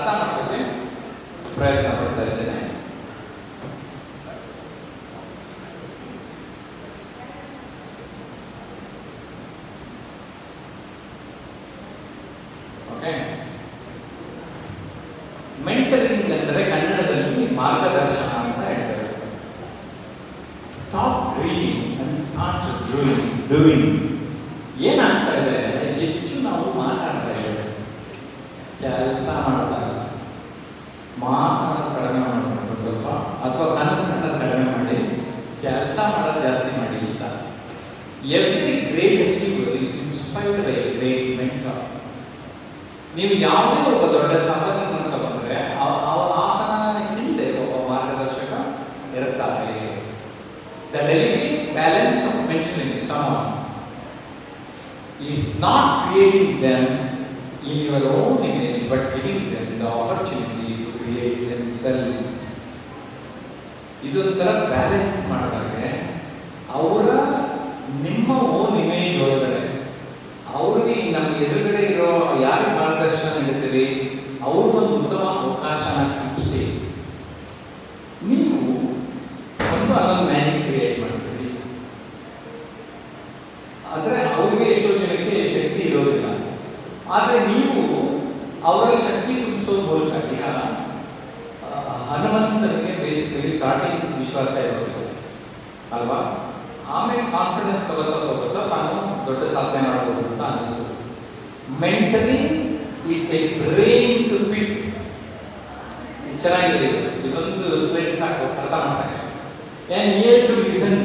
ಅರ್ಥ ಮಾಡಿಸೋಕ್ಕೆ ಪ್ರಯತ್ನ ಪಡ್ತಾ ಇದ್ದೇನೆ. ಓಕೆ, ಮೆಂಟರಿಂಗ್ ಅಂದರೆ ಕನ್ನಡದಲ್ಲಿ ಮಾರ್ಗದರ್ಶನ ಅಂತ ಹೇಳ್ತಾರೆ. Stop dreaming and start doing. ಏನಾಗ್ತಾ ಇದೆ, ಹೆಚ್ಚು ನಾವು ಮಾತಾಡ್ತಾ ಇದ್ದೇವೆ, ಕೆಲಸ ಮಾಡ್ತಾ ಇಲ್ಲ. ಮಾತಾಡೋದು ಕಡಿಮೆ ಮಾಡಬೇಕು ಸ್ವಲ್ಪ, ಅಥವಾ ಕನಸು ಕನ್ನೋದು ಕಡಿಮೆ ಮಾಡಿ ಕೆಲಸ ಮಾಡೋದು ಜಾಸ್ತಿ ಮಾಡಿ ಅಂತ. Every great achiever is inspired by great mentor. ನೀವು ಯಾವುದೇ ಒಬ್ಬ ದೊಡ್ಡ ಸಾಧಕವನ್ನು ತಗೊಂಡ್ರೆ ಆತನ ಹಿಂದೆ ಒಬ್ಬ ಮಾರ್ಗದರ್ಶಕ ಇರುತ್ತಾರೆ. The delicate balance of mentoring someone is not creating them in your own image but giving them the opportunity to create themselves. ಇದೊಂಥರ ಬ್ಯಾಲೆನ್ಸ್ ಮಾಡಿದಾಗ ಅವರ ನಿಮ್ಮ ಓನ್ ಇಮೇಜ್ ಒಳಗಡೆ ಅವ್ರಿಗೆ ನಮ್ಮ ಎದುರುಗಡೆ ಇರೋ ಯಾರಿಗೆ ಮಾರ್ಗದರ್ಶನ ನೀಡ್ತೀರಿ ಅವ್ರಿಗೊಂದು ಉತ್ತಮ ಅವಕಾಶನ ಕಲ್ಪಿಸಿ ನೀವು ಒಂದು ಅದೊಂದು ಮ್ಯಾಜಿಕ್ ಕ್ರಿಯೇಟ್ ಮಾಡ್ತೀರಿ. ಅಂದರೆ ಅವ್ರಿಗೆ ಎಷ್ಟೋ ಜನಕ್ಕೆ ಶಕ್ತಿ ಇರೋದಿಲ್ಲ, ಆದರೆ ನೀವು ಅವರ ಶಕ್ತಿ ತುಂಬಿಸೋದು ಮೂಲಕ ಈಗ ಹನುಮಂತನಿಗೆ ಬೇಸಿಕಲಿ ಸ್ಟಾರ್ಟಿಂಗ್ ವಿಶ್ವಾಸ ಇರೋದಿಲ್ಲ ಅಲ್ವಾ, ಆಮೇಲೆ ಕಾನ್ಫಿಡೆನ್ಸ್ ತಗೋತಾ ತಾನು ದೊಡ್ಡ ಸಾಧನೆ ಮಾಡಬಹುದು ಅಂತ ಅನಿಸ್ತು. Mentoring is a brain to pick. ಚೆನ್ನಾಗಿದೆ, ಇದೊಂದು ಸ್ಲೈಡ್ ಸಾಕು ಅರ್ಥ ಮಾಡ್ಸಕ್ಕೆ. And ear to listen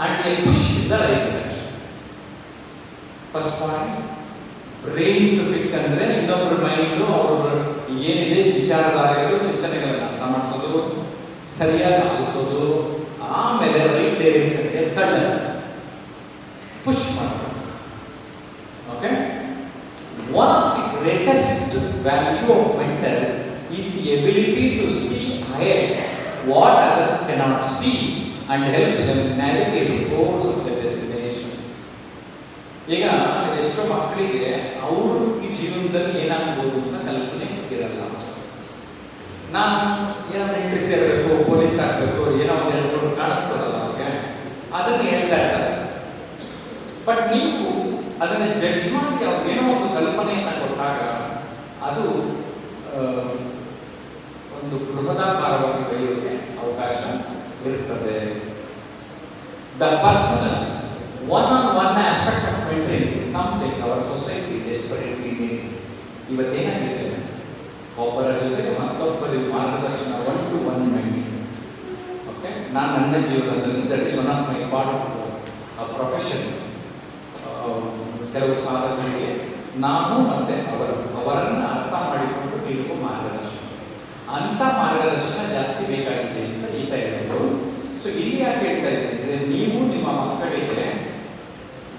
and a push in the right direction. First point, brain to pick ಅಂದರೆ ಇನ್ನೊಬ್ಬರ ಮೈಂಡು ಅವ್ರ ಏನಿದೆ ವಿಚಾರಧಾರೆಗಳು ಚಿಂತನೆಗಳನ್ನು ಅರ್ಥ ಮಾಡಿಸೋದು, ಸರಿಯಾಗಿ ಆಲಿಸೋದು, ಆಮೇಲೆ ರೈಟ್ ಡೈರೆಕ್ಷನ್ಗೆ ತಳ್ಳ ಪುಷ್ ಮಾಡೋದು. Okay, one of the greatest value of mentors is the ability to see ahead what others cannot see and help them navigate the course of the destination. ಈಗ ಎಷ್ಟೋ ಮಕ್ಕಳಿಗೆ ಅವರು ಈ ಜೀವನದಲ್ಲಿ ಏನಾಗ್ಬೋದು ಅಂತ ಕಲ್ಪನೆ ಇರಲ್ಲ. ನಾನು ಏನೋ ಮಿಲಿಟರಿ ಸೇರಬೇಕು, ಪೊಲೀಸ್ ಆಗಬೇಕು, ಏನೋ ಒಂದು ಹೇಳ್ಕೊಂಡು ಕಾಣಿಸ್ತದಲ್ಲ ಅವ್ರಿಗೆ, ಅದನ್ನು ಹೇಳ್ತಾ ಇರ್ತಾರೆ. ಬಟ್ ನೀವು ಅದನ್ನು ಜಡ್ಜ್ ಮಾಡಿ ಅವ್ರಿಗೇನೋ ಒಂದು ಕಲ್ಪನೆಯನ್ನು ಕೊಟ್ಟಾಗ ಅದು ಒಂದು ಬೃಹದಾಕಾರವಾಗಿ ಬೆಳೆಯೋಕ್ಕೆ ಅವಕಾಶ ಇರುತ್ತದೆ. The personal one-on-one aspect of mentoring is something our society desperately needs. ಇವತ್ತೇನಾಗಿದೆ, ಒಬ್ಬರ ಜೊತೆಗೆ ಮತ್ತೊಬ್ಬರಿಗೆ ಮಾರ್ಗದರ್ಶನ, one to one mentoring. Okay, ನಾನು ನನ್ನ ಜೀವನದಲ್ಲಿ that is one of my part of profession. ಕೆಲವು ಸಾಧಕರಿಗೆ ನಾನು ಮತ್ತು ಅವರನ್ನು ಅರ್ಥ ಮಾಡಿಕೊಂಡು ನೀಡುವ ಮಾರ್ಗದರ್ಶನ, ಅಂಥ ಮಾರ್ಗದರ್ಶನ ಜಾಸ್ತಿ ಬೇಕಾಗಿದೆ ಅಂತ ಹೇಳ್ತಾ ಇರೋದು. ಸೊ ಇಲ್ಲಿ ಯಾಕೆ ಹೇಳ್ತಾ ಇದ್ದರೆ, ನೀವು ನಿಮ್ಮ ಮಕ್ಕಳಿಗೆ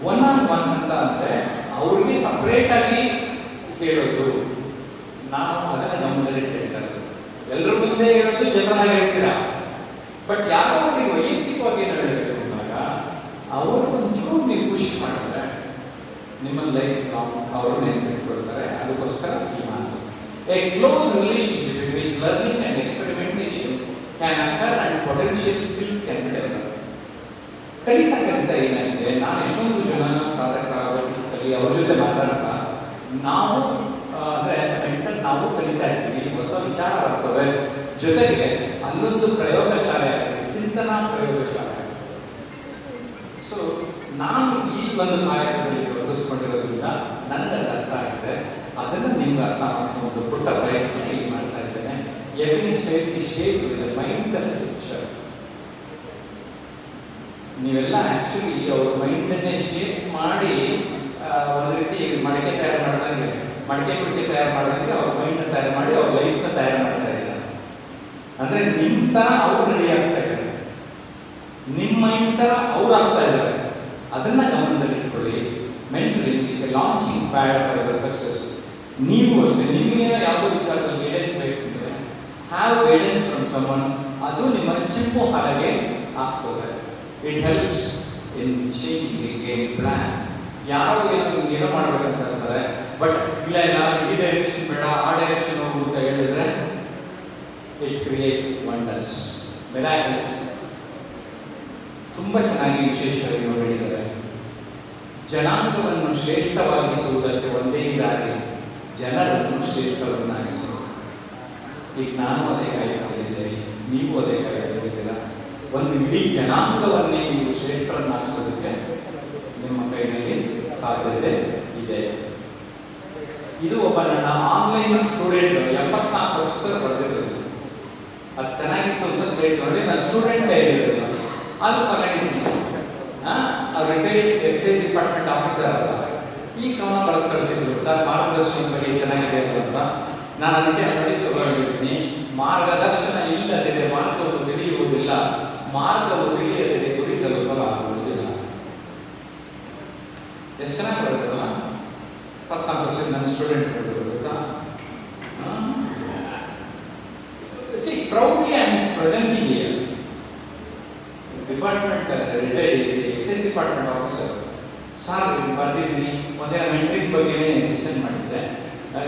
ಒನ್ ಆನ್ ಒನ್ ಅಂತ ಅಂದರೆ ಅವ್ರಿಗೆ ಸಪ್ರೇಟಾಗಿ ಹೇಳೋದು, ನಾವು ಅದನ್ನು ಗಮನದಲ್ಲಿ ಹೇಳ್ತಾ ಇರೋದು. ಎಲ್ಲರ ಮುಂದೆ ಹೇಳೋದು ಜನರಾಗಿ ಹೇಳ್ತೀರಾ, ಬಟ್ ಯಾರೋ ಅವ್ರಿಗೆ ವೈಯಕ್ತಿಕವಾಗಿ ಏನು ಹೇಳಬೇಕು ಅಂದಾಗ ಅವರು ಒಂಚೂರು ನೀವು ಪುಷ್ ಮಾಡಿದ್ರೆ ನಿಮ್ಮ ಲೈಫ್ ಲಾಂಗ್ ಅವರು ನೆನಪಿಟ್ಕೊಳ್ತಾರೆ. ಅದಕ್ಕೋಸ್ಕರ ಈ ಮಾತು. A close relationship in which learning and experimentation can occur and potential skills can be develop. ಕಲಿತಾ ಏನಾಗಿದೆ, ನಾನು ಎಷ್ಟೊಂದು ಜನ ಸಾಧಕರಾಗಿ ಅವ್ರ ಜೊತೆ ಮಾತಾಡ್ತಾ ನಾವು ಅಂದರೆ ಆಸ್ ಎ ಮೆಂಟರ್ ನಾವು ಕಲಿತಾ ಇರ್ತೀವಿ, ಹೊಸ ವಿಚಾರ ಬರ್ತವೆ. ಜೊತೆಗೆ ಅಲ್ಲೊಂದು ಪ್ರಯೋಗಶಾಲೆ ಆಗಿದೆ, ಚಿಂತನಾ ಪ್ರಯೋಗಶಾಲೆ. ಸೊ ನಾನು ಈ ಒಂದು ಕಾರ್ಯಕ್ರಮದಲ್ಲಿ ತೊಡಗಿಸ್ಕೊಂಡಿರೋದ್ರಿಂದ ನನಗೆ ಅರ್ಥ ಆಗಿದೆ, ಅದನ್ನು ನಿಮ್ಗೆ ಅರ್ಥ ಮಾಡಿಸೋ ಒಂದು ಪುಟ್ಟ ಪ್ರಯತ್ನ ಇಲ್ಲಿ ಮಾಡ್ತಾ ಇದ್ದೇನೆ. Every child is shaped with the mind of the picture. ನೀವೆಲ್ಲ ಆ್ಯಕ್ಚುಲಿ ಅವ್ರ ಮೈಂಡನ್ನೇ ಶೇಪ್ ಮಾಡಿ ಒಂದು ರೀತಿ ಮಡಿಕೆ ತಯಾರು ಮಾಡಿದಂಗೆ, ಮಡಿಕೆ ಕುಡಿಕೆ ತಯಾರು ಮಾಡಿದಂಗೆ ಅವ್ರ ಮೈಂಡ್ನ ತಯಾರು ಮಾಡಿ ಅವ್ರ ಲೈಫ್ನ ತಯಾರು ಮಾಡ್ತಾ ಇದ್ದಾರೆ. ಅಂದರೆ ನಿಮ್ಮ ಥರ ಅವ್ರು ರೆಡಿ ಆಗ್ತಾ ಇದ್ದಾರೆ, ನಿಮ್ಮ ಮೈಂಡ್ ಥರ ಅವ್ರು ಆಗ್ತಾ ಇದ್ದಾರೆ. ಅದನ್ನು ಗಮನದಲ್ಲಿ ಇಟ್ಕೊಳ್ಳಿ. Mentoring is A launching pad for your success. ನೀವು ಅಷ್ಟೇ, ನಿಮಗೇನೋ ಯಾವುದೋ ವಿಚಾರದಲ್ಲಿ ಗೈಡೆನ್ಸ್ ಬೇಕಿದ್ರೆ ಹ್ಯಾವ್ ಗೈಡೆನ್ಸ್ ಫ್ರಮ್ ಸಮನ್. ಅದು ನಿಮ್ಮ ಚಿಪ್ಪು ಹಾಗೆ ಆಗ್ತದೆ. It helps in changing the game plan. ಯಾರೋ ಏನೋ ಮಾಡಬೇಕಂತ ಇರ್ತಾರೆ, ಬಟ್ ಇಲ್ಲ ಈ ಡೈರೆಕ್ಷನ್ ಬೇಡ, ಆ ಡೈರೆಕ್ಷನ್ ಹೋಗು ಅಂತ ಹೇಳಿದ್ರೆ ಮಿರಾಕಲ್ಸ್ ತುಂಬ ಚೆನ್ನಾಗಿ ವಿಶೇಷವಾಗಿ ಹೇಳಿದ್ದಾರೆ. ಜನಾಂಗವನ್ನು ಶ್ರೇಷ್ಠವಾಗಿಸುವುದಕ್ಕೆ ಒಂದೇ ದಾರಿ, ಜನರನ್ನು ಶ್ರೇಷ್ಠವನ್ನಾಗಿಸುವುದು. ಈಗ ನಾನು ಅದೇ ಕಾಯ್ಕೊಂಡಿದ್ದೇನೆ, ನೀವು ಅದೇ ಕಾಯ್ಕೊಂಡಿದ್ದೀರಾ. ಒಂದು ಇಡೀ ಜನಾಂಗವನ್ನೇ ನೀವು ಶ್ರೇಷ್ಠರನ್ನಾಗಿಸೋದಕ್ಕೆ ನಿಮ್ಮ ಕೈಯಲ್ಲಿ ಸಾಧ್ಯತೆ ಇದೆ. ಇದು ಒಬ್ಬ ನನ್ನ ಆನ್ಲೈನ್ ಸ್ಟೂಡೆಂಟ್ 74 ವರ್ಷದ ಬರೆದಿರೋದು. ಅದು ಚೆನ್ನಾಗಿತ್ತು ಅಂತ ಸ್ಟೇಟ್ ನೋಡಿ, ನಾನು ಸ್ಟೂಡೆಂಟ್ ಆಗಿರೋದು ಅದು ತಗೊಂಡಿದ್ದೀನಿ. ರಿಟೈರ್ಡ್ ಎಕ್ಸೈಸ್ ಡಿಪಾರ್ಟ್ಮೆಂಟ್ ಆಫೀಸರ್ ಅಲ್ಲ, ಈ ಕವನ ಬರೆದು ಕಳಿಸಿದ್ರು. ಸರ್ ಮಾರ್ಗದರ್ಶನ ಬಗ್ಗೆ ಚೆನ್ನಾಗಿದೆ ಅಂತ. ನಾನು ಅದಕ್ಕೆ ನೋಡಿ ತಗೊಂಡಿದ್ದೀನಿ. ಮಾರ್ಗದರ್ಶನ ಇಲ್ಲದಿದೆ ಮಾರ್ಗವು ತಿಳಿಯುವುದಿಲ್ಲ, ಮಾರ್ಗವು ತಿಳಿಯದಿದೆ ಗುರಿ ತಲುಪಲಾಗುವುದಿಲ್ಲ. ಎಷ್ಟು ಚೆನ್ನಾಗಿ ಬರುತ್ತಲ್ಲ. 14 ವರ್ಷ ನನ್ನ ಸ್ಟೂಡೆಂಟ್ ಗೊತ್ತಾ. See proudly I am presenting here. Department retired excise department officer sir ಬರ್ದಿದ್ದೀನಿ. ಒಂದಿನ ಮೆಂಟ್ರಿಂಗ್ ಬಗ್ಗೆ ಸೆಷನ್ ಮಾಡಿದ್ದೆ,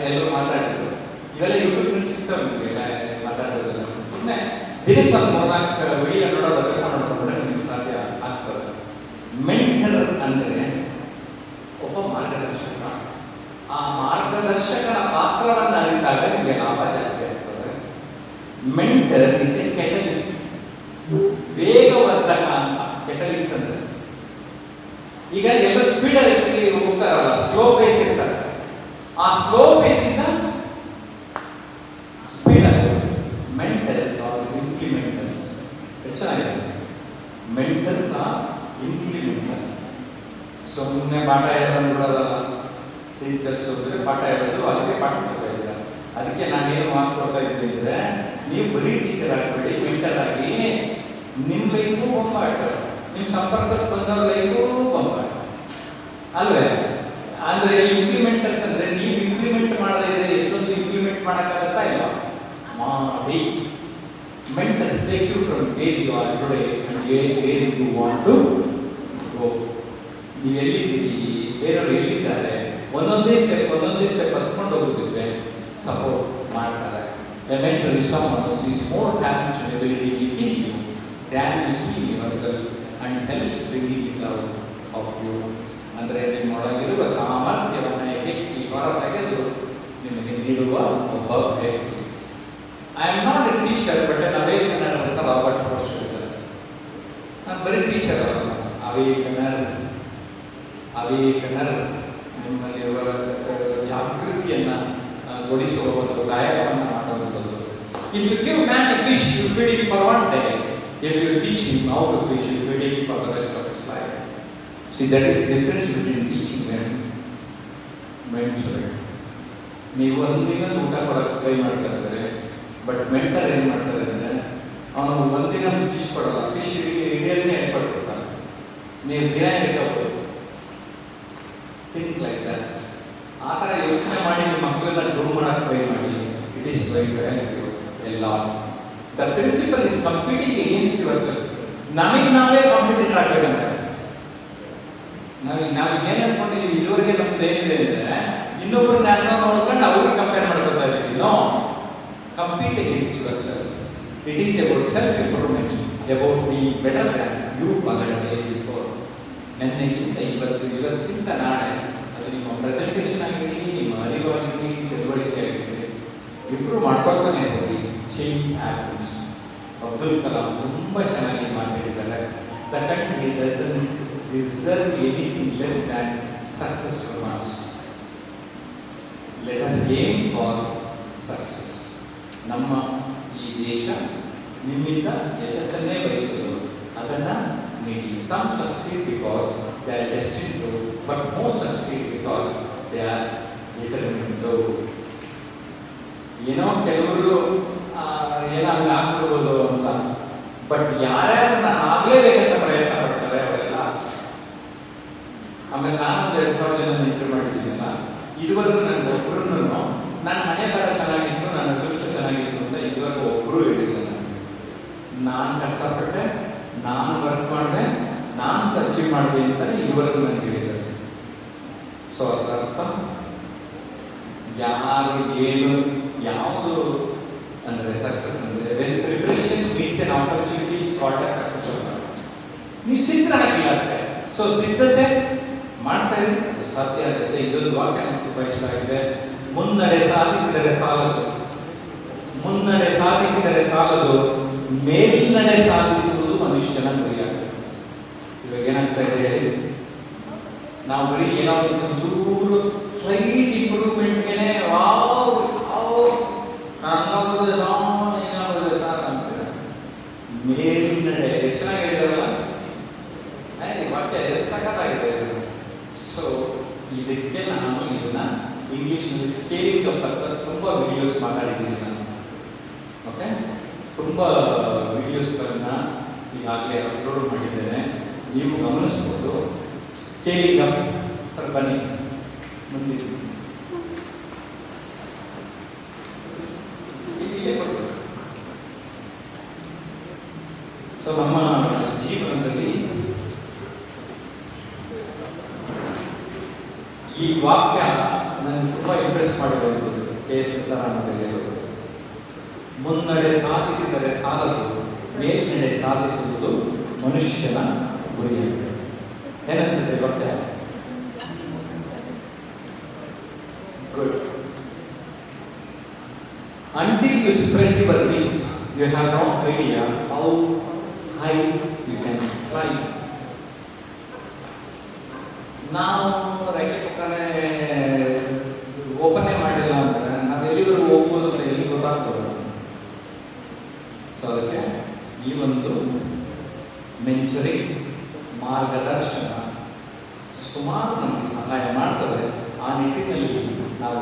ಎಲ್ಲರೂ ಮಾತಾಡಿದ್ರು. ಇವೆಲ್ಲ ಯೂಟ್ಯೂಬ್ನಲ್ಲಿ ಸಿಗ್ತವೆ ನಿಮಗೆಲ್ಲ ಮಾತಾಡೋದಿಲ್ಲ. ಸುಮ್ಮನೆ ದಿನಕ್ಕೆ ಒಂದು 3-4 ವಿಡಿಯೋ ನೋಡೋದು ಅಭ್ಯಾಸ ಮಾಡ್ಕೊಂಡ್ರೆ ನಿಮಗೆ ಸಾಧ್ಯ ಆಗ್ತದೆ. ಮೆಂಟರ್ ಅಂದರೆ ಒಬ್ಬ ಮಾರ್ಗದರ್ಶಕ. ಆ ಮಾರ್ಗದರ್ಶಕನ ಪಾತ್ರವನ್ನು ಅರಿತಾಗ ನಿಮಗೆ ಲಾಭ ಜಾಸ್ತಿ ಆಗ್ತದೆ. ಮೆಂಟರ್ ಇಸ್ ಎ ಕೆಟಲಿಸ್ಟ್, ವೇಗವರ್ಧಕ ಅಂತ. ಕೆಟಲಿಸ್ಟ್ ಅಂದ್ರೆ ಈಗ ಎಲ್ಲ ಸ್ಪೀಡಲ್ಲಿ ಹೋಗ್ತಾರಲ್ಲ, ಸ್ಲೋ ಪೇಸ್ ಇರ್ತಾರೆ. ಆ ಸ್ಲೋ ಪೇಸ್ ಇಂದ ಸ್ಪೀಡ್ ಆಗುತ್ತೆ. Mentors are implementers. ಎಷ್ಟು ಚೆನ್ನಾಗಿದೆ. Mentors are implementers. ಸುಮ್ಮನೆ ಪಾಠ ಹೇಳೋದು ಬಿಡೋದಲ್ಲ. ಟೀಚರ್ಸ್ ಹೋದ್ರೆ ಪಾಠ ಹೇಳೋದು, ಅದಕ್ಕೆ ಪಾಠ ಕೊಡ್ತಾ ಇದ್ದಾರೆ. ಅದಕ್ಕೆ ನಾನೇನು ಮಾತು ಕೊಡ್ತಾ ಇದ್ದೀನಿ ಅಂದರೆ, ನೀವು ಬರೀ ಟೀಚರ್ ಆಗಬೇಡಿ, ಮೆಂಟರ್ ಆಗಿ ನಿಮ್ಮ ಲೈಫು ಬೊಂಬಾಟ, ನಿಮ್ಮ ಸಂಪರ್ಕಕ್ಕೆ ಬಂದವ್ರ ಲೈಫು ಬೊಂಬಾಟ ಅಲ್ವೇ. ಅಂದರೆ ಇಂಪ್ಲಿಮೆಂಟರ್ಸ್ ಅಂದರೆ ನೀವು ಇಂಪ್ಲಿಮೆಂಟ್ ಮಾಡದೇ ಇದ್ರೆ ಎಷ್ಟೊಂದು ಇಂಪ್ಲಿಮೆಂಟ್ ಮಾಡೋಕ್ಕಾಗತ್ತಾ ಇಲ್ಲ, ಮಾಡಿ. Mentors take you from where you are today and where you want to go. ನೀವು ಎಲ್ಲಿದ್ದೀರಿ, ಬೇರೆಯವರು ಎಲ್ಲಿದ್ದಾರೆ, ಒಂದೊಂದೇ ಸ್ಟೆಪ್ ಹತ್ಕೊಂಡು ಹೋಗುತ್ತಿದ್ರೆ ಸಪೋರ್ಟ್ ಮಾಡ್ತಾರೆ. A mentor is someone who sees more talent and ability within you than you see in yourself and helps bringing it out of you. ಅಂದರೆ ನಿಮ್ಮೊಳಗಿರುವ ಸಾಮರ್ಥ್ಯವನ್ನು ಎತ್ತಿ ಹೊರತೆಗೆದು ನಿಮಗೆ ನೀಡುವ ಒಬ್ಬ ವ್ಯಕ್ತಿ. I am not a teacher, but an awakener ಅಂತ Robert fast ಹೇಳ್ತಾರೆ. ನಾನು ಬರೀ ಟೀಚರ್ ಅಲ್ಲ, ಅವೇಕನರ್ ನಿಮ್ಮಲ್ಲಿರುವ ಜಾಗೃತಿಯನ್ನು ಗೊಳಿಸುವ ಒಂದು ಗಾಯಕವನ್ನು ಮಾಡುವಂಥದ್ದು. If you give man a fish, you feed him for 1 day. If you teach him how to fish, you feed him for the rest of his life. See, that is the difference between teaching and mentoring. ನೀವು ಒಂದಿನ ಊಟ ಕೊಡೋಕ್ಕೆ try ಮಾಡ್ತಾ ಇದ್ದಾರೆ, but mentor ಏನು ಮಾಡ್ತಾರೆ ಅಂದರೆ, ಅವನು ಒಂದಿನ ಫಿಶ್ ಕೊಡೋಲ್ಲ, ಫಿಶ್ ಹಿಡಿಯೋದನ್ನೇ ಹೇಳ್ಕೊಟ್ಬಿಡ್ತಾನೆ. ನೀವು ದಿನ ಹಿಡ್ಕೋಬೋದು. Think like that. ಆ ಥರ ಯೋಚನೆ ಮಾಡಿ ನಿಮ್ಮ ಮಕ್ಕಳೆಲ್ಲ ಗ್ರೂಮ್ ಮಾಡೋಕ್ಕೆ ಟ್ರೈ ಮಾಡಿ. ಇಟ್ ಈಸ್ ಲೈಕ್ ಎಲ್ಲ. The principle is competing against yourself. ನಮಗೆ ನಾವೇ ಕಾಂಪಿಟೇಟರ್ ಆಗಬೇಕಂತ. ನಾವು ಏನು ಅನ್ಕೊಂಡಿದ್ದೀವಿ, ಇದುವರೆಗೆ ನಮ್ದು ಏನಿದೆ ಅಂದರೆ, ಇನ್ನೊಬ್ಬರು ಯಾರನ್ನ ನೋಡ್ಕೊಂಡು ಅವ್ರಿಗೆ ಕಂಪೇರ್ ಮಾಡ್ಕೊತಾ ಇದ್ದೀವಿ. No, compete against yourself. It is about self-improvement, about being better than you were the day before. ನೆನ್ನೆಗಿಂತ ಇವತ್ತಿಗಿಂತ ನಾಳೆ. ಅದು ನಿಮ್ಮ ಪ್ರೆಸೆಂಟೇಷನ್ ಆಗಿರಲಿ, ನಿಮ್ಮ ಅರಿವಾಗಿರಲಿ, ತಿಳುವಳಿಕೆ ಆಗಿರಲಿ, ಇಂಪ್ರೂವ್ ಮಾಡ್ಕೊಳ್ತಾನೆ ಹೋಗಿ. Change happens. ಅಬ್ದುಲ್ ಕಲಾಂ ತುಂಬ ಚೆನ್ನಾಗಿ ಮಾತಾಡಿದ್ದಾರೆ. The country doesn't deserve anything less than success from us. Let us aim for success. ನಮ್ಮ ಈ ದೇಶ ನಿಮ್ಮಿಂದ ಯಶಸ್ಸನ್ನೇ ಬಯಸುವುದು, ಅದನ್ನು ನೀಡಿ. Some succeed because they are destined to, but most succeed because they are determined to. ಏನೋ ಕೆಲವರು ಏನೋ ಹಂಗೆ ಆಗ್ತಿರ್ಬೋದು ಅಂತ, ಬಟ್ ಯಾರ್ಯಾರು ನಾನು ಆಗಲೇಬೇಕಂತ ಪ್ರಯತ್ನ ಪಡ್ತಾರೆ ಅವರೆಲ್ಲ. ಆಮೇಲೆ ನಾನೊಂದು 2000 ಜನ ಇಂಟರ್ವ್ಯೂ ಮಾಡಿದ್ದೀನಲ್ಲ, ಇದುವರೆಗೂ ನನಗೆ ಒಬ್ಬರೂ ನನ್ನ ಮನೆ ಬರ ಚೆನ್ನಾಗಿತ್ತು, ನನ್ನ ಅದೃಷ್ಟ ಚೆನ್ನಾಗಿತ್ತು ಅಂತ ಇದುವರೆಗೂ ಒಬ್ಬರು ಹೇಳಿಲ್ಲ. ನಾನು ಕಷ್ಟಪಟ್ಟೆ, ನಾನು ವರ್ಕ್ ಮಾಡಿದೆ, ನಾನು ಅಚೀವ್ ಮಾಡಿದೆ ಅಂತ ಇದುವರೆಗೂ ನನಗೆ ಹೇಳಿದ್ದಾರೆ. ಸೊ ಅದರ್ಥ ಯಾರು ಏನು ಯಾವುದು ಅಂದರೆ ಸಕ್ಸಸ್ ಅಂದರೆ when preparation meets N opportunity is called A successful. ನೀವು ಸಿದ್ಧರಾಗಿಲ್ಲ ಅಷ್ಟೇ. ಸೊ ಸಿದ್ಧತೆ ಮಾಡ್ತಾ ಇರಿ, ಅದು ಸಾಧ್ಯ ಆಗುತ್ತೆ. ಇದೊಂದು ವಾಕ್ಯ ನಮ್ಗೆ ತುಂಬ ಇಷ್ಟ ಆಗಿದೆ. ಮುನ್ನಡೆ ಸಾಧಿಸಿದರೆ ಸಾಲದು, ಮುನ್ನಡೆ ಸಾಧಿಸಿದರೆ ಸಾಲದು, ಮೇಲ್ನಡೆ ಸಾಧಿಸುವುದು ಮನುಷ್ಯನ ಗುರಿಯಾಗಿದೆ. ಇವಾಗ ಏನಾಗ್ತಾ ಇದೆ ಹೇಳಿ, ನಾವು ಬರೀ ಏನೋ ಒಂಚೂರು ಸ್ಲೈಟ್ ಇಂಪ್ರೂವ್ಮೆಂಟ್ಗೆ ವಾವ್ ಅನ್ನೋದು ಏನಾಗೋದು ಸರ್ ಅಂತಾರೆ. ಮೇಲ್ನಡೆ ಎಷ್ಟು ಚೆನ್ನಾಗಿ ಹೇಳಿದಾರಲ್ಲ, ವಾಕ್ಯ ಎಷ್ಟು ಸಖತ್ತಾಗಿದೆ. ಸೊ ಇದಕ್ಕೆ ನಾನು ಇದನ್ನ ಇಂಗ್ಲೀಷ್ನಲ್ಲಿ ಸ್ಕೇಲಿಂಗ್ ಅಪ್ ಅಂತ ತುಂಬ ವಿಡಿಯೋಸ್ ಮಾತಾಡಿದ್ದೀನಿ ನಾನು. ಓಕೆ, ತುಂಬ ವಿಡಿಯೋಸ್ಗಳನ್ನ ಈಗಾಗಲೇ ಅಪ್ಲೋಡ್ ಮಾಡಿದ್ದೇನೆ, ನೀವು ಗಮನಿಸ್ಬೋದು. ಸ್ಕೇಲಿಂಗ್ ಅಪ್ ಸರ್ ಬನ್ನಿ ಮುಂದೆ. ಸೊ ನಮ್ಮ ಜೀವನದಲ್ಲಿ ಈ ವಾಕ್ಯ ನನಗೆ ತುಂಬ ಇಂಪ್ರೆಸ್ ಮಾಡಿರುವುದು KS ಸರಾಮದಲ್ಲಿ, ಮುನ್ನಡೆ ಸಾಧಿಸಿದರೆ ಸಾಲದು, ಮೇಲ್ನಡೆ ಸಾಧಿಸುವುದು ಮನುಷ್ಯನ ಗುರಿಯಾಗಿದೆ. ಏನನ್ಸುತ್ತೆ ವಾಕ್ಯ? Good. Until you spread your wings, you have no idea how high you can fly. ನಾವು ರೆಕ್ಕೆ ಪಕ್ಕನೆ ಓಪನೇ ಮಾಡಿಲ್ಲ ಅಂದರೆ ನಾವು ಎಲ್ಲಿವರೆಗೂ ಹೋಗ್ಬೋದು ಅಂತ ಎಲ್ಲಿ ಗೊತ್ತಾಗ್ತದೆ. ಸೊ ಅದಕ್ಕೆ ಈ ಒಂದು ಮೆಂಟರಿಂಗ್ ಮಾರ್ಗದರ್ಶನ ಸುಮಾರು ನಮಗೆ ಸಹಾಯ ಮಾಡ್ತದೆ. ಆ ನಿಟ್ಟಿನಲ್ಲಿ ನಾವು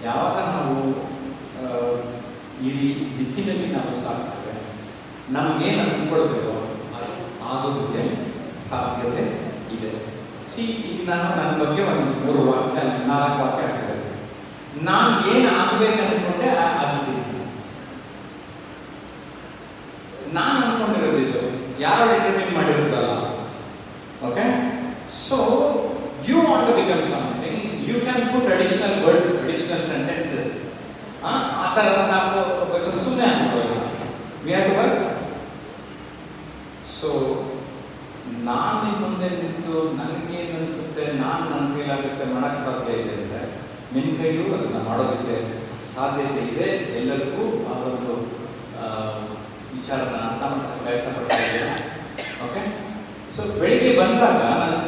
ಯಾವಾಗ ನಾವು ಈ ದಿಕ್ಕಿನಲ್ಲಿ ನಾವು ಸಾಕ್ತೇವೆ, ನಮಗೇನು ಅಂದ್ಕೊಳ್ಬೇಕೋ ಅದು ಆಗೋದಕ್ಕೆ ಸಾಧ್ಯತೆ ಇದೆ. ಈಗ ನಾನು ನನ್ನ ಬಗ್ಗೆ ಒಂದು 3 ವಾಕ್ಯ 4 ವಾಕ್ಯ ಹಾಕಿದೆ. ನಾನು ಏನು ಆಗಬೇಕು ಅಂದ್ಕೊಂಡೆ ಆಗಿದ್ದೀನಿ. ನಾನು ಅಂದ್ಕೊಂಡಿರೋದಿದ್ದು ಯಾರು ಡಿಟರ್ಮಿನ್ ಮಾಡಿರುತ್ತಲ್ಲ. Okay, so you want to become something, you can put additional words, additional sentences. ಆ ಥರ ಹಾಕೋಬೇಕು ಸುಮ್ಮನೆ ಅನ್ಕೋಲ್ಲ. We have to work. So ನಾನು ನಿಮ್ಮ ಮುಂದೆ ನಿಂತು ನನಗೇನು ಅನಿಸುತ್ತೆ, ನಾನು ನನ್ನ ಕೈಲಾಗುತ್ತೆ ಮಾಡೋಕ್ಕೆ ಸಾಧ್ಯ ಇದೆ ಅಂದರೆ ನಿಮ್ಮ ಕೈಲೂ ಅದನ್ನು ಮಾಡೋದಕ್ಕೆ ಸಾಧ್ಯತೆ ಇದೆ. ಎಲ್ಲರಿಗೂ ಆ ಒಂದು ವಿಚಾರನ ಅರ್ಥ ಮಾಡಿಸೋಕ್ಕೆ ಪ್ರಯತ್ನ ಪಡ್ತಾ ಇದ್ದೇನೆ. ಓಕೆ, ಸೊ ಬೆಳಿಗ್ಗೆ ಬಂದಾಗ ನನ್ನ